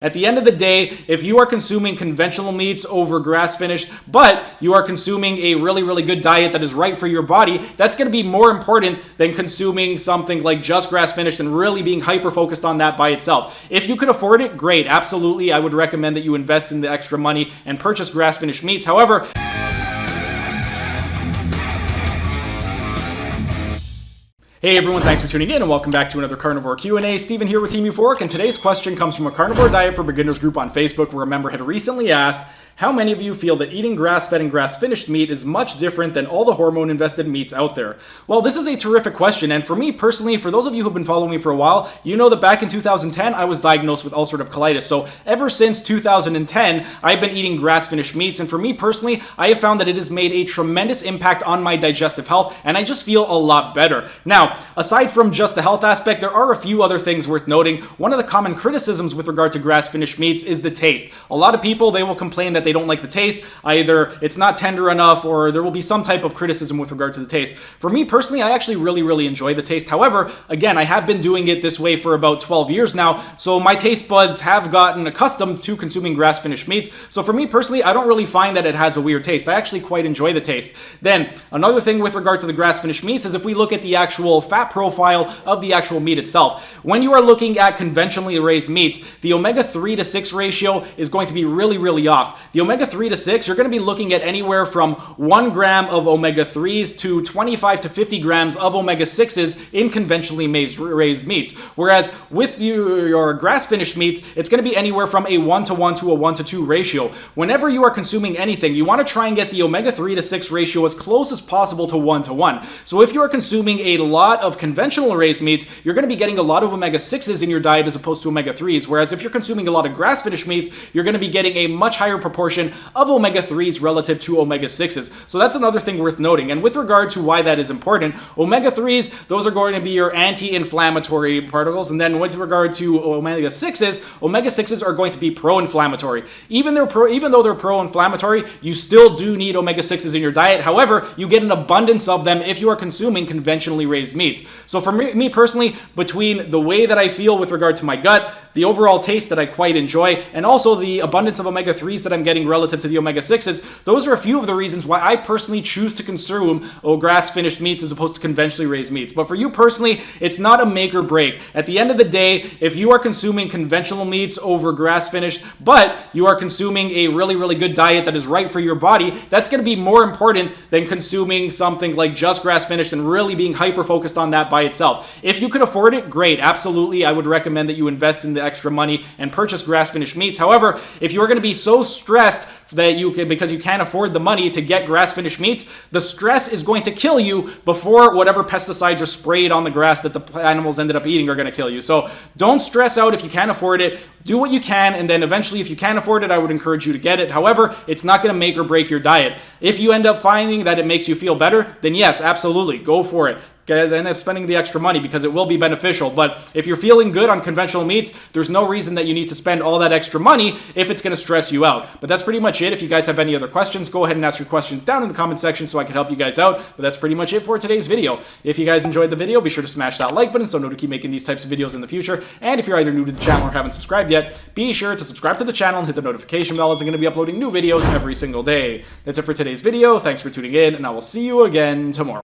At the end of the day, if you are consuming conventional meats over grass-finished, but you are consuming a really good diet that is right for your body, that's going to be more important than consuming something like just grass-finished and really being hyper-focused on that by itself. If you could afford it, great. Absolutely, I would recommend that you invest in the extra money and purchase grass-finished meats. However, hey everyone, thanks for tuning in and welcome back to another Carnivore Q&A. Steven here with Team Euphoric, and today's question comes from a Carnivore Diet for Beginners group on Facebook, where a member had recently asked, how many of you feel that eating grass-fed and grass-finished meat is much different than all the hormone-invested meats out there? Well, this is a terrific question, and for me personally, for those of you who've been following me for a while, you know that back in 2010, I was diagnosed with ulcerative colitis. So ever since 2010, I've been eating grass-finished meats, and for me personally, I have found that it has made a tremendous impact on my digestive health, and I just feel a lot better. Now, aside from just the health aspect, there are a few other things worth noting. One of the common criticisms with regard to grass-finished meats is the taste. A lot of people, they will complain that they don't like the taste. Either it's not tender enough, or there will be some type of criticism with regard to the taste. For me personally, I actually really enjoy the taste. However, again, I have been doing it this way for about 12 years now, so my taste buds have gotten accustomed to consuming grass-finished meats. So for me personally, I don't really find that it has a weird taste. I actually quite enjoy the taste. Then, another thing with regard to the grass-finished meats is if we look at the actual fat profile of the actual meat itself. When you are looking at conventionally raised meats, the omega-3 to 6 ratio is going to be really off. The omega-3 to 6, you're going to be looking at anywhere from 1 gram of omega-3s to 25 to 50 grams of omega-6s in conventionally raised meats. Whereas with your grass-finished meats, it's going to be anywhere from a 1-to-1 to a 1-to-2 ratio. Whenever you are consuming anything, you want to try and get the omega-3 to 6 ratio as close as possible to 1-to-1. So if you are consuming a lot of conventional raised meats, you're going to be getting a lot of omega-6s in your diet as opposed to omega-3s. Whereas if you're consuming a lot of grass-finished meats, you're going to be getting a much higher proportion of omega-3s relative to omega-6s. So that's another thing worth noting. And with regard to why that is important, omega-3s, those are going to be your anti-inflammatory particles. And then with regard to omega-6s are going to be pro-inflammatory. Even though they're pro-inflammatory, you still do need omega-6s in your diet. However, you get an abundance of them if you are consuming conventionally raised meats. So for me personally, between the way that I feel with regard to my gut, the overall taste that I quite enjoy, and also the abundance of omega-3s that I'm getting relative to the omega-6s, those are a few of the reasons why I personally choose to consume grass-finished meats as opposed to conventionally raised meats. But for you personally, it's not a make or break. At the end of the day, if you are consuming conventional meats over grass-finished, but you are consuming a really good diet that is right for your body, that's going to be more important than consuming something like just grass-finished and really being hyper-focused on that by itself. If you could afford it, great. Absolutely, I would recommend that you invest in the extra money and purchase grass-finished meats. However, if you're going to be so stressed that because you can't afford the money to get grass-finished meats, the stress is going to kill you before whatever pesticides are sprayed on the grass that the animals ended up eating are going to kill you. So don't stress out if you can't afford it. Do what you can, and then eventually if you can't afford it, I would encourage you to get it. However, it's not going to make or break your diet. If you end up finding that it makes you feel better, then yes, absolutely, go for it. End up spending the extra money because it will be beneficial. But if you're feeling good on conventional meats, there's no reason that you need to spend all that extra money if it's going to stress you out. But that's pretty much it. If you guys have any other questions, go ahead and ask your questions down in the comment section so I can help you guys out. But that's pretty much it for today's video. If you guys enjoyed the video, be sure to smash that like button so I know to keep making these types of videos in the future. And if you're either new to the channel or haven't subscribed yet, be sure to subscribe to the channel and hit the notification bell, as I'm going to be uploading new videos every single day. That's it for today's video. Thanks for tuning in, and I will see you again tomorrow.